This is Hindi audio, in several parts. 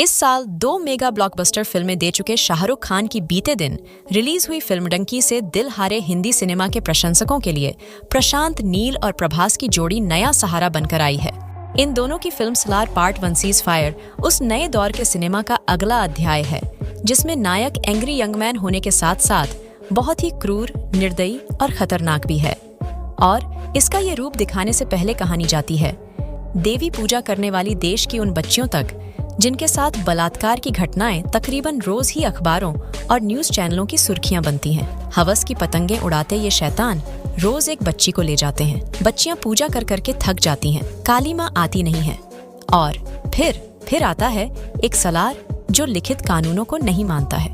इस साल 2 मेगा ब्लॉकबस्टर फिल्में दे चुके शाहरुख खान की बीते दिन रिलीज हुई फिल्म डंकी से दिल हारे हिंदी सिनेमा के प्रशंसकों के लिए प्रशांत नील और प्रभास की जोड़ी नया सहारा बनकर आई है। इन दोनों की film Salaar part 1 cease fire उस नए दौर के सिनेमा का अगला अध्याय है, जिसमें नायक एंग्री यंग मैन होने के साथ साथ बहुत ही क्रूर, निर्दयी और खतरनाक भी है। और इसका ये रूप दिखाने से पहले कहानी जाती है देवी पूजा करने वाली देश की उन बच्चियों तक जिनके साथ बलात्कार की घटनाएं तकरीबन रोज ही अखबारों और न्यूज चैनलों की सुर्खियां बनती हैं। हवस की पतंगें उड़ाते ये शैतान रोज एक बच्ची को ले जाते हैं। बच्चियां पूजा कर करके थक जाती हैं, काली माँ आती नहीं है। और फिर आता है एक सलार जो लिखित कानूनों को नहीं मानता है।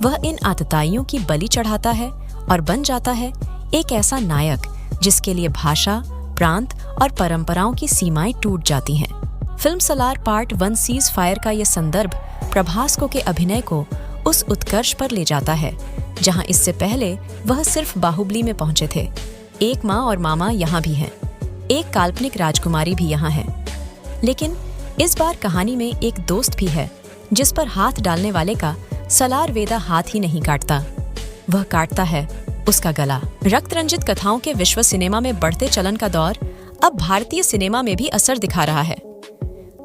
वह इन आतताइयों की बलि चढ़ाता है और बन जाता है एक ऐसा नायक जिसके लिए भाषा, प्रांत और परंपराओं की सीमाएं टूट जाती हैं। Film Salaar part 1 cease fire का ये संदर्भ प्रभास के अभिनय को उस उत्कर्ष पर ले जाता है जहां इससे पहले वह सिर्फ बाहुबली में पहुंचे थे। एक माँ और मामा यहाँ भी हैं, एक काल्पनिक राजकुमारी भी यहाँ है, लेकिन इस बार कहानी में एक दोस्त भी है जिस पर हाथ डालने वाले का सलार वेदा हाथ ही नहीं काटता, वह काटता है उसका गला। रक्त रंजित कथाओं के विश्व सिनेमा में बढ़ते चलन का दौर अब भारतीय सिनेमा में भी असर दिखा रहा है।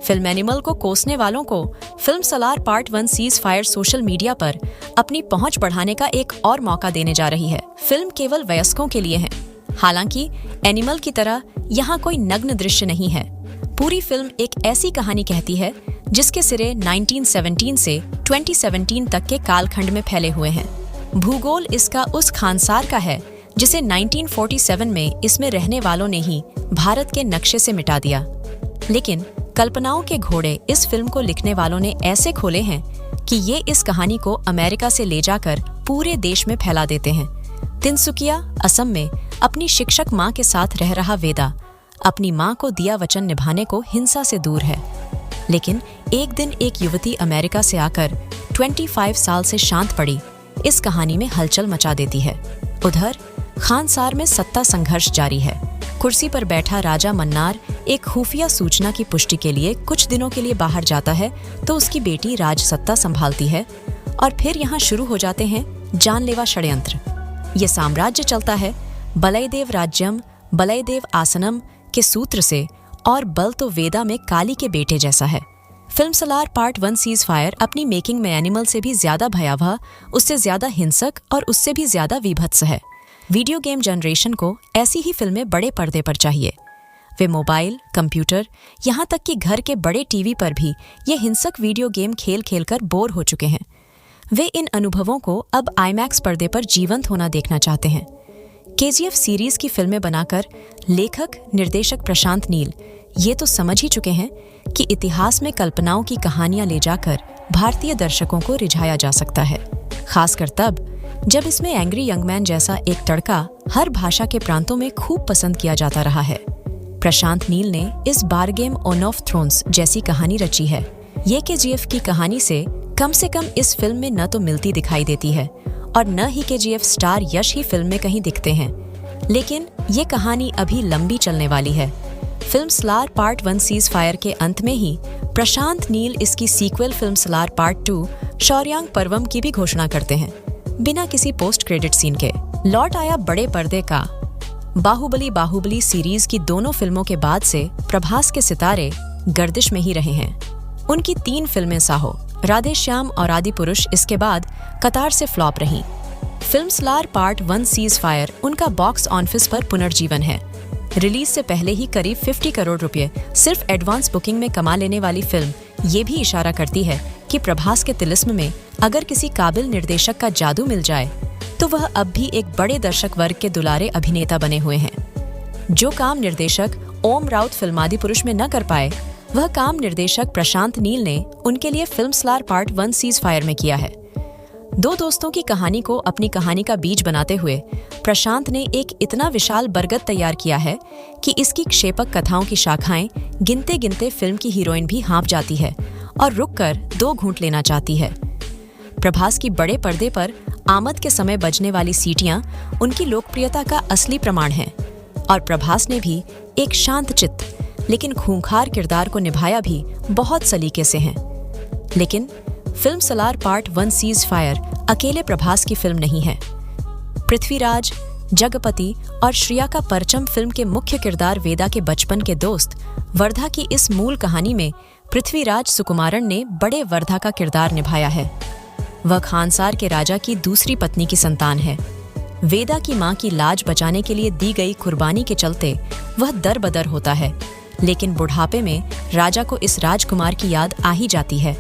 फिल्म एनिमल को कोसने वालों को film Salaar part 1 cease fire social media पर अपनी पहुंच बढ़ाने का एक और मौका देने जा रही है। फिल्म केवल वयस्कों के लिए है। हालांकि एनिमल की तरह यहाँ कोई नग्न दृश्य नहीं है। पूरी फिल्म एक ऐसी कहानी कहती है जिसके सिरे 1917 से 2017 तक के कालखंड में फैले हुए हैं। भूगोल इसका उस खानसार का है जिसे 1947 में इसमें रहने वालों ने ही भारत के नक्शे से मिटा दिया। लेकिन कल्पनाओं के घोड़े इस फिल्म को लिखने वालों ने ऐसे खोले हैं कि ये इस कहानी को अमेरिका से ले जाकर पूरे देश में फैला देते हैं। तिनसुकिया, असम में अपनी शिक्षक माँ के साथ रह रहा वेदा अपनी माँ को दिया वचन निभाने को हिंसा से दूर है, लेकिन एक दिन एक युवती अमेरिका से आकर 25 साल से शांत पड़ी इस कहानी में हलचल मचा देती है। उधर खानसार में सत्ता संघर्ष जारी है। कुर्सी पर बैठा राजा मन्नार एक खुफिया सूचना की पुष्टि के लिए कुछ दिनों के लिए बाहर जाता है तो उसकी बेटी राज सत्ता संभालती है और फिर यहाँ शुरू हो जाते हैं जानलेवा षड्यंत्र। ये साम्राज्य चलता है बलयदेव राज्यम बलयदेव आसनम के सूत्र से और बल तो वेदा में काली के बेटे जैसा है। Film Salaar part 1 cease fire अपनी मेकिंग में एनिमल से भी ज्यादा भयावह, उससे ज्यादा हिंसक और उससे भी ज्यादा विभत्स है। वीडियो गेम जनरेशन को ऐसी ही फिल्में बड़े पर्दे पर चाहिए। वे मोबाइल, कंप्यूटर, यहाँ तक कि घर के बड़े टीवी पर भी ये हिंसक वीडियो गेम खेल खेल कर बोर हो चुके हैं। वे इन अनुभवों को अब आईमैक्स पर्दे पर जीवंत होना देखना चाहते हैं। केजीएफ सीरीज की फिल्में बनाकर लेखक निर्देशक प्रशांत नील ये तो समझ ही चुके हैं कि इतिहास में कल्पनाओं की कहानियां ले जाकर भारतीय दर्शकों को रिझाया जा सकता है, खासकर तब जब इसमें एंग्री यंग मैन जैसा एक तड़का हर भाषा के प्रांतों में खूब पसंद किया जाता रहा है। प्रशांत नील ने इस बार गेम ऑन ऑफ थ्रोन्स जैसी कहानी रची है। ये केजीएफ की कहानी से कम इस फिल्म में न तो मिलती दिखाई देती है और न ही केजीएफ स्टार यश ही फिल्म में कहीं दिखते हैं, लेकिन ये कहानी अभी लंबी चलने वाली है। Film Salaar part 1 ceasefire के अंत में ही प्रशांत नील इसकी sequel film Salaar part 2 Shouryanga Parvam की भी घोषणा करते हैं, बिना किसी पोस्ट क्रेडिट सीन के। लौट आया बड़े पर्दे का बाहुबली सीरीज की दोनों फिल्मों के बाद से प्रभास के सितारे गर्दिश में ही रहे हैं। उनकी 3 फिल्में साहो, राधे श्याम और आदि पुरुष इसके बाद कतार से फ्लॉप रहीं। Film Salaar part 1 cease fire उनका बॉक्स ऑफिस पर पुनर्जीवन है। रिलीज से पहले ही करीब 50 करोड़ रुपए सिर्फ एडवांस बुकिंग में कमा लेने वाली फिल्म ये भी इशारा करती है कि प्रभास के तिलिस्म में अगर किसी काबिल निर्देशक का जादू मिल जाए तो वह अब भी एक बड़े दर्शक वर्ग के दुलारे अभिनेता बने हुए हैं। जो काम निर्देशक ओम राउत फिल्मादि पुरुष में न कर पाए, वह काम निर्देशक प्रशांत नील ने उनके लिए film Salaar part 1 cease fire में किया है। 2 दोस्तों की कहानी को अपनी कहानी का बीज बनाते हुए प्रशांत ने एक इतना विशाल बरगद तैयार किया है कि इसकी क्षेपक कथाओं की शाखाएं गिनते गिनते फिल्म की हीरोइन भी हाँफ जाती है और रुककर 2 घूंट लेना चाहती है। प्रभास की बड़े पर्दे पर आमद के समय बजने वाली सीटियां उनकी लोकप्रियता का असली प्रमाण हैं और प्रभास ने भी एक शांत चित्त लेकिन खूंखार किरदार को निभाया भी बहुत सलीके से हैं। लेकिन film Salaar part 1 cease fire अकेले प्रभास की फिल्म नहीं है। पृथ्वीराज, जगपति और श्रिया का परचम फिल्म के मुख्य किरदार वेदा के बचपन के दोस्त वर्धा की इस मूल कहानी में पृथ्वीराज सुकुमारन ने बड़े वर्धा का किरदार निभाया है। वह खानसार के राजा की दूसरी पत्नी की संतान है। वेदा की मां की लाज बचाने के लिए दी गई कुर्बानी के चलते वह दरबदर होता है, लेकिन बुढ़ापे में राजा को इस राजकुमार की याद आ ही जाती है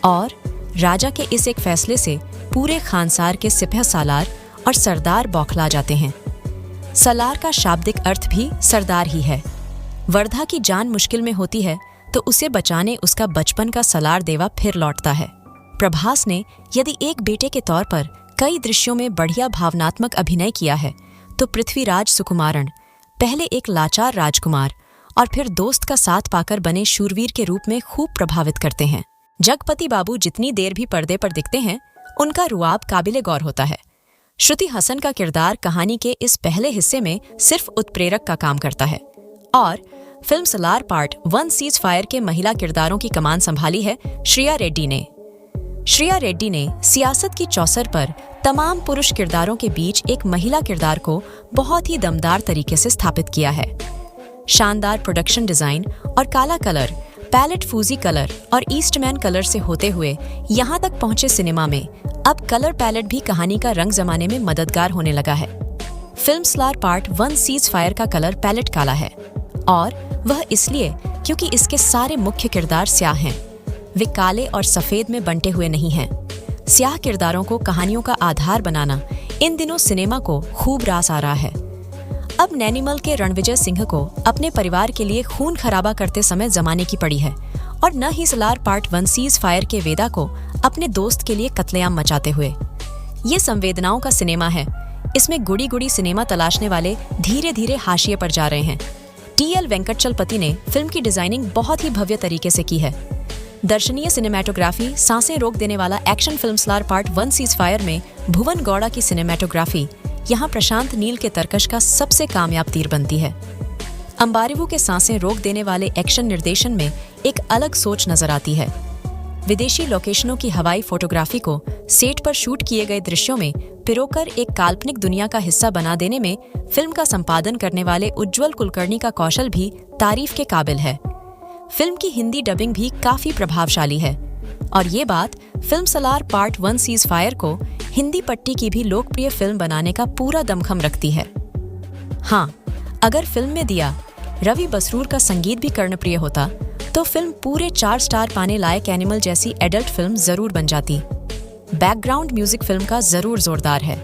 और राजा के इस एक फैसले से पूरे खानसार के सिपह सालार और सरदार बौखला जाते हैं। सलार का शाब्दिक अर्थ भी सरदार ही है। वर्धा की जान मुश्किल में होती है तो उसे बचाने उसका बचपन का सलार देवा फिर लौटता है। प्रभास ने यदि एक बेटे के तौर पर कई दृश्यों में बढ़िया भावनात्मक अभिनय किया है तो पृथ्वीराज सुकुमारन पहले एक लाचार राजकुमार और फिर दोस्त का साथ पाकर बने शूरवीर के रूप में खूब प्रभावित करते हैं। जगपति बाबू जितनी देर भी पर्दे पर दिखते हैं, उनका रुआब काबिले गौर होता है। श्रुति हसन का किरदार कहानी के इस पहले हिस्से में सिर्फ उत्प्रेरक का काम करता है और film Salaar part 1 ceasefire के महिला किरदारों की कमान संभाली है श्रिया रेड्डी ने। श्रिया रेड्डी ने सियासत की चौसर पर तमाम पुरुष किरदारों के बीच एक महिला किरदार को बहुत ही दमदार तरीके से स्थापित किया है। शानदार प्रोडक्शन डिजाइन और काला कलर, पैलेट फूजी कलर और ईस्टमैन कलर से होते हुए यहाँ तक पहुंचे सिनेमा में अब कलर पैलेट भी कहानी का रंग जमाने में मददगार होने लगा है। Film Salaar part 1 cease fire का कलर पैलेट काला है और वह इसलिए क्योंकि इसके सारे मुख्य किरदार स्याह हैं। वे काले और सफेद में बंटे हुए नहीं हैं। स्याह किरदारों को कहानियों का आधार बनाना इन दिनों सिनेमा को खूब रास आ रहा है। अब नैनीमल के रणविजय सिंह को अपने परिवार के लिए खून खराबा करते समय जमाने की पड़ी है और न ही सलार पार्ट 1 सीज फायर के वेदा को अपने दोस्त के लिए कत्लेआम मचाते हुए। ये संवेदनाओं का सिनेमा है। इसमें गुड़ी गुड़ी सिनेमा तलाशने वाले धीरे धीरे हाशिए पर जा रहे हैं। टी.एल. वेंकटचलपति ने फिल्म की डिजाइनिंग बहुत ही भव्य तरीके से की है। दर्शनीय सिनेमैटोग्राफी, सांसें रोक देने वाला action film Salaar part 1 cease fire में भुवन गौड़ा की सिनेमैटोग्राफी यहाँ प्रशांत नील के तरकश का सबसे कामयाब तीर बनती है। अंबारिवू के सांसें रोक देने वाले एक्शन निर्देशन में एक अलग सोच नजर आती है। विदेशी लोकेशनों की हवाई फोटोग्राफी को सेट पर शूट किए गए दृश्यों में पिरोकर एक काल्पनिक दुनिया का हिस्सा बना देने में फिल्म का संपादन करने वाले उज्ज्वल कुलकर्णी का कौशल भी तारीफ के काबिल है। फिल्म की हिंदी डबिंग भी काफी प्रभावशाली है और ये बात film Salaar part 1 cease fire को हिंदी पट्टी की भी लोकप्रिय फिल्म बनाने का पूरा दमखम रखती है। हाँ, अगर फिल्म में दिया रवि बसरूर का संगीत भी कर्णप्रिय होता तो फिल्म पूरे 4 स्टार पाने लायक एनिमल जैसी एडल्ट फिल्म जरूर बन जाती। बैकग्राउंड म्यूजिक फिल्म का जरूर जोरदार है।